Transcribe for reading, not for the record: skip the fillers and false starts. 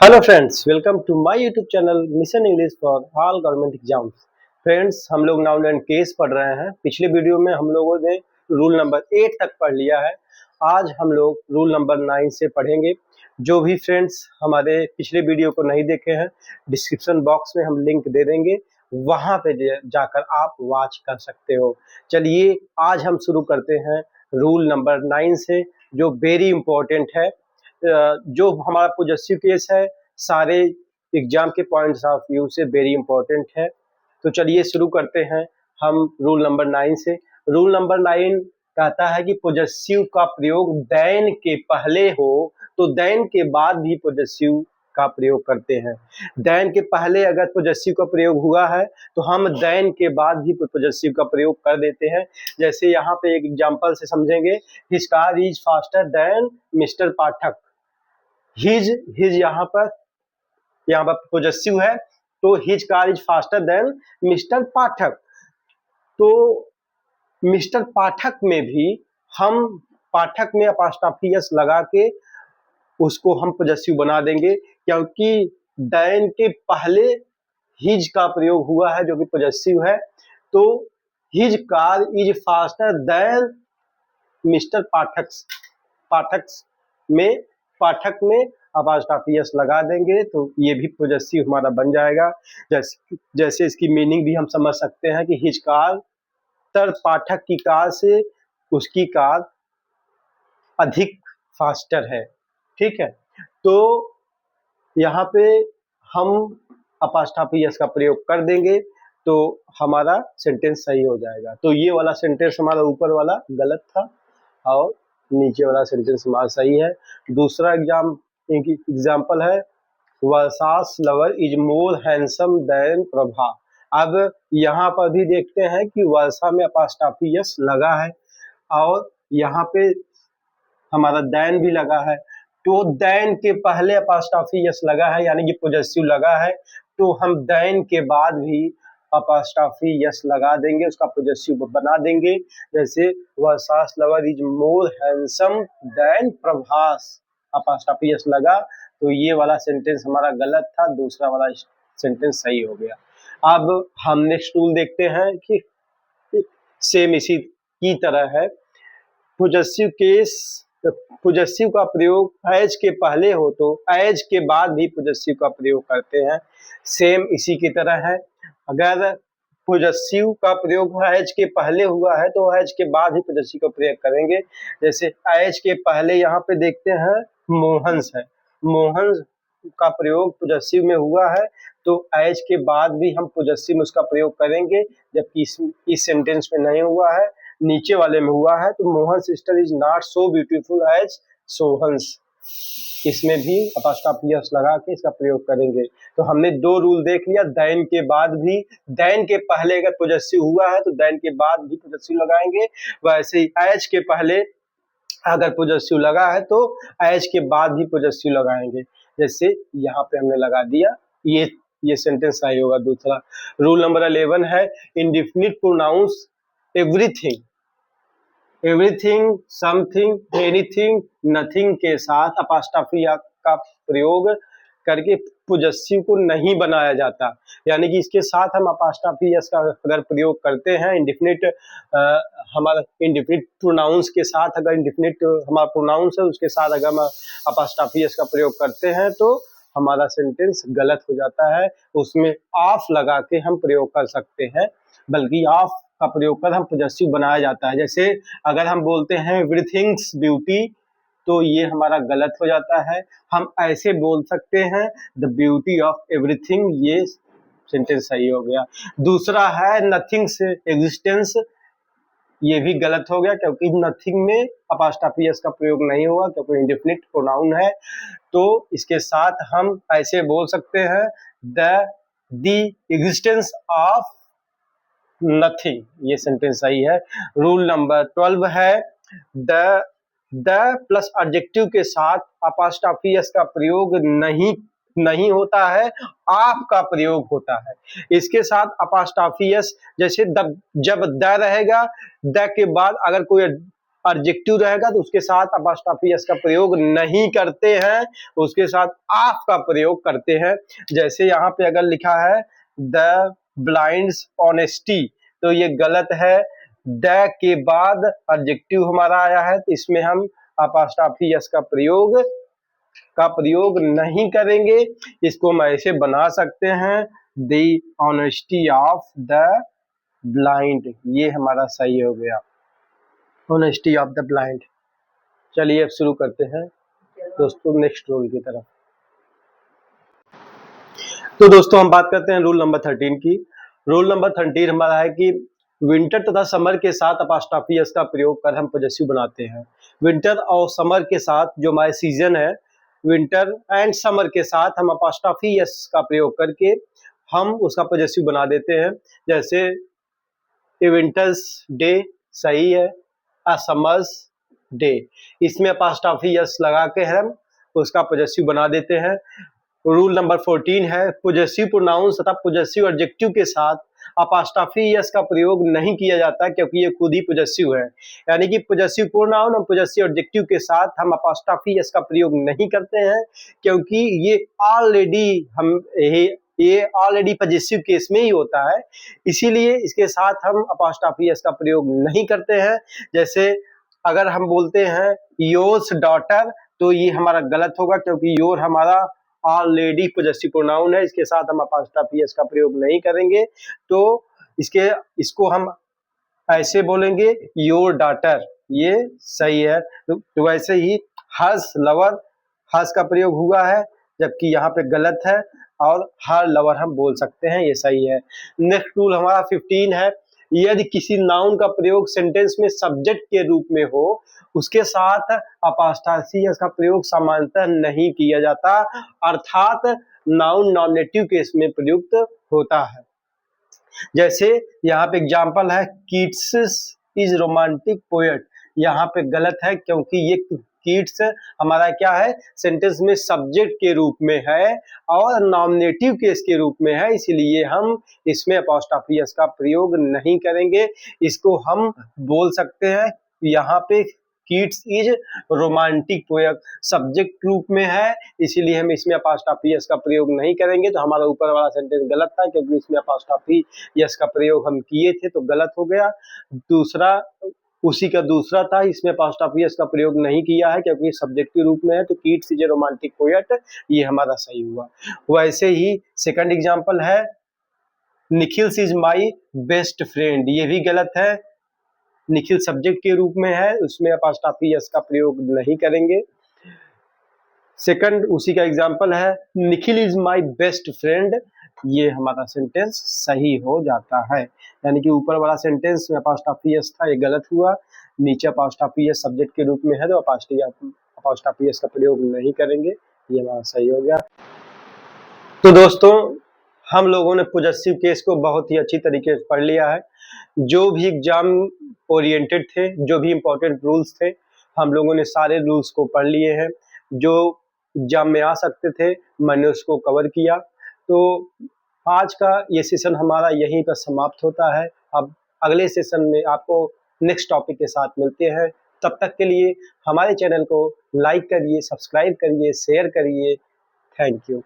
Hello friends, welcome to my YouTube channel mission English for all government exams. Friends, हम लोग noun and case पढ़ रहे हैं। पिछले वीडियो में हम लोगों ने रूल नंबर 8 तक पढ़ लिया है। आज हम लोग रूल नंबर 9 से पढ़ेंगे। जो भी फ्रेंड्स हमारे पिछले वीडियो को नहीं देखे हैं, डिस्क्रिप्शन बॉक्स में हम लिंक दे देंगे, वहां पे जाकर आप वॉच कर सकते हो। चलिए आज हम शुरू करते हैं रूल नंबर 9 से, जो वेरी इंपॉर्टेंट है। जो हमारा पॉजेसिव केस है, सारे एग्जाम के पॉइंट्स ऑफ व्यू से वेरी इंपॉर्टेंट है। तो चलिए शुरू करते हैं हम रूल नंबर 9 से। रूल नंबर 9 कहता है कि पॉजेसिव का प्रयोग देन के पहले हो तो देन के बाद भी पॉजेसिव का प्रयोग करते हैं। देन के पहले अगर पॉजेसिव का प्रयोग हुआ है तो हम देन के बाद भी पॉजेसिव का प्रयोग कर देते हैं। जैसे यहाँ पे एक एग्जांपल से समझेंगे, his car is faster than mister Pathak. His यहाँ पर पॉजेसिव है, तो his car is faster than mister Pathak. तो मिस्टर पाठक में भी हम पाठक में अपॉस्ट्रोफी एस लगा के उसको हम पॉजेसिव बना देंगे, क्योंकि देन के पहले हिज का प्रयोग हुआ है जो कि पॉजेसिव है। तो his car is faster than mister Pathak में अपॉस्ट्रोफी एस लगा देंगे, तो ये भी पॉजेसिव हमारा बन जाएगा। जैसे इसकी मीनिंग भी हम समझ सकते हैं कि हिज कार तर पाठक की कार से उसकी कार अधिक फास्टर है। ठीक है, तो यहाँ पे हम अपॉस्ट्रोफी एस का प्रयोग कर देंगे तो हमारा सेंटेंस सही हो जाएगा। तो ये वाला सेंटेंस हमारा ऊपर वाला गलत था और नीचे वाला सेंटेंस हमारा सही है। दूसरा एग्जाम्पल है, Varsha's lover is more handsome than Prabha. अब यहाँ पर भी देखते हैं कि वर्षा में अपॉस्ट्रोफी एस लगा है और यहाँ पे हमारा देन भी लगा है। तो देन के पहले अपॉस्ट्रोफी एस लगा है, यानी कि पॉजेसिव लगा है, तो हम देन के बाद भी अपॉस्ट्रोफी एस लगा देंगे, उसका पॉजेसिव बना देंगे। जैसे Varsha's lover is more handsome than Prabha's, apostrophe s लगा, तो ये वाला सेंटेंस हमारा गलत था, दूसरा वाला सेंटेंस सही हो गया। अब हम नेक्स्ट रूल देखते हैं कि सेम इसी की तरह है। पॉजेसिव का प्रयोग एज के पहले हो तो एज के बाद भी पॉजेसिव का प्रयोग करते हैं। सेम इसी की तरह है। अगर पॉजेसिव का प्रयोग एज के पहले हुआ है तो एज के बाद ही पॉजेसिव का प्रयोग करेंगे। जैसे एज के पहले यहाँ पे देखते हैं मोहन्स है, मोहन का प्रयोग पॉजेसिव में हुआ है, तो एज के बाद भी हम पॉजेसिव में उसका प्रयोग करेंगे, जबकि इस सेंटेंस में नहीं हुआ है, नीचे वाले में हुआ है। तो Mohan sister is not so beautiful as Sohan's, इसमें भी अपॉस्ट्रोफी एस लगा के इसका प्रयोग करेंगे। तो हमने दो रूल देख लिया, देन के बाद भी, देन के पहले अगर पॉजेसिव हुआ है तो देन के बाद भी पॉजेसिव लगाएंगे। वैसे ही एज के पहले अगर पॉजेसिव लगा है तो एज के बाद भी पॉजेसिव लगाएंगे। जैसे यहाँ पे हमने लगा दिया, ये सेंटेंस सही होगा। दूसरा रूल नंबर 11 है, indefinite pronouns everything, something, anything, nothing के साथ अपॉस्ट्रोफी का प्रयोग करके पॉजेसिव को नहीं बनाया जाता। यानी कि इसके साथ हम अपॉस्ट्रोफी एस का अगर प्रयोग करते हैं, हमारा इंडेफिनिट प्रोनाउंस के साथ, अगर इंडेफिनिट हमारा प्रोनाउंस है उसके साथ अगर हम अपॉस्ट्रोफी एस का प्रयोग करते हैं तो हमारा सेंटेंस गलत हो जाता है। उसमें ऑफ लगा के हम प्रयोग कर सकते हैं, बल्कि ऑफ का प्रयोग कर हम पॉजेसिव बनाया जाता है। जैसे अगर हम बोलते हैं एवरीथिंग्स ब्यूटी, तो ये हमारा गलत हो जाता है। हम ऐसे बोल सकते हैं द ब्यूटी ऑफ एवरीथिंग, ये सेंटेंस सही हो गया। दूसरा है नथिंग्स एग्जिस्टेंस, ये भी गलत हो गया, क्योंकि नथिंग में अपॉस्ट्रोफी एस का प्रयोग नहीं हुआ, क्योंकि इंडेफिनिट प्रोनाउन है। तो इसके साथ हम ऐसे बोल सकते हैं द एग्जिस्टेंस ऑफ नथिंग, ये सेंटेंस सही है। रूल नंबर 12 है, द प्लस एडजेक्टिव के साथ अपॉस्ट्रोफी एस का प्रयोग नहीं होता है, आप का प्रयोग होता है। इसके साथ अपॉस्ट्रोफी एस, जैसे जब द रहेगा, द के बाद अगर कोई एडजेक्टिव रहेगा तो उसके साथ अपॉस्ट्रोफी एस का प्रयोग नहीं करते हैं, उसके साथ ऑफ का प्रयोग करते हैं। जैसे यहाँ पे अगर लिखा है द ब्लाइंड्स ऑनेस्टी, तो ये गलत है। द के बाद एडजेक्टिव हमारा आया है तो इसमें हम अपॉस्ट्रोफी एस का प्रयोग नहीं करेंगे। इसको हम ऐसे बना सकते हैं the honesty of the blind, ये हमारा सही हो गया, ऑनेस्टी ऑफ द ब्लाइंड। चलिए अब शुरू करते हैं दोस्तों नेक्स्ट रूल की तरफ। तो दोस्तों हम बात करते हैं रूल नंबर 13 की। रूल नंबर 13 हमारा है कि विंटर तथा समर के साथ अपॉस्ट्रोफी एस का प्रयोग कर हम पॉजेसिव बनाते हैं। विंटर और समर के साथ जो हमारे सीजन है, विंटर एंड समर के साथ हम अपॉस्ट्रोफी एस का प्रयोग करके हम उसका पॉजेसिव बना देते हैं। जैसे ए विंटर्स डे सही है, अ समर्स डे, इसमें अपॉस्ट्रोफी एस लगा के हम उसका पॉजेसिव बना देते हैं। रूल नंबर 14 है पॉजेसिव प्रोनाउंस तथा पॉजेसिव एडजेक्टिव के साथ अपॉस्ट्रोफी एस का प्रयोग नहीं किया जाता क्योंकि ये खुद ही पॉजेसिव है। यानी कि पॉजेसिव प्रोनाउन और पॉजेसिव एडजेक्टिव के साथ हम अपॉस्ट्रोफी एस का प्रयोग नहीं करते हैं क्योंकि ये ऑलरेडी पॉजेसिव केस में ही होता है, इसीलिए इसके साथ हम अपॉस्ट्रोफी एस का प्रयोग नहीं करते हैं। जैसे अगर हम बोलते हैं योर्स डॉटर, तो ये हमारा गलत होगा क्योंकि योर हमारा ऑलरेडी पॉजेसिव प्रोनाउन है, इसके साथ हम अपॉस्ट्रोफी एस का प्रयोग नहीं करेंगे। तो इसको हम ऐसे बोलेंगे योर डॉटर, ये सही है। तो वैसे ही हर्स लवर, हर्स का प्रयोग हुआ है जबकि यहाँ पे गलत है, और हर लवर हम बोल सकते हैं, ये सही है। नेक्स्ट रूल हमारा 15 है यदि किसी नाउन का प्रयोग सेंटेंस में सब्जेक्ट के रूप में हो उसके साथ अपॉस्ट्रोफी एस का प्रयोग सामान्यतः नहीं किया जाता, अर्थात नाउन नॉमिनेटिव केस में प्रयुक्त होता है। जैसे यहाँ पे एग्जाम्पल है कीट्स इज रोमांटिक पोएट, यहाँ पे गलत है क्योंकि ये कीट्स हमारा क्या है सेंटेंस में सब्जेक्ट के रूप में है और नॉमिनेटिव केस के रूप में है, इसलिए हम इसमें अपॉस्ट्रोफी एस का प्रयोग नहीं करेंगे। इसको हम बोल सकते हैं यहाँ पे Keats is romantic poet subject रूप में है, इसीलिए हम इसमें अपॉस्ट्रोफी एस का प्रयोग नहीं करेंगे। तो हमारा ऊपर वाला सेंटेंस गलत था क्योंकि इसमें अपॉस्ट्रोफी एस का प्रयोग हम किए थे तो गलत हो गया। दूसरा उसी का दूसरा था, इसमें अपॉस्ट्रोफी एस का प्रयोग नहीं किया है क्योंकि सब्जेक्ट के रूप में है, तो Keats is a romantic poet, ये हमारा सही हुआ। वैसे ही सेकंड एग्जांपल है Nikhil's is my best friend, ये भी गलत है। निखिल सब्जेक्ट के रूप में है, उसमें अपॉस्ट्रोफी एस का प्रयोग नहीं करेंगे। सेकंड उसी का एग्जांपल है Nikhil is my best friend, ये हमारा सेंटेंस सही हो जाता है। यानी कि ऊपर वाला सेंटेंस में अपॉस्ट्रोफी एस था, ये गलत हुआ। नीचे अपॉस्ट्रोफी एस सब्जेक्ट के रूप में है तो अपॉस्ट्रोफी एस का प्रयोग नहीं करेंगे, ये हमारा सही हो गया। तो दोस्तों हम लोगों ने पॉजेसिव केस को बहुत ही अच्छी तरीके से पढ़ लिया है। जो भी एग्जाम ओरिएंटेड थे, जो भी इम्पोर्टेंट रूल्स थे, हम लोगों ने सारे रूल्स को पढ़ लिए हैं। जो एग्जाम में आ सकते थे मैंने उसको कवर किया। तो आज का ये सेशन हमारा यहीं पर समाप्त होता है। अब अगले सेशन में आपको नेक्स्ट टॉपिक के साथ मिलते हैं। तब तक के लिए हमारे चैनल को लाइक करिए, सब्सक्राइब करिए, शेयर करिए। Thank you.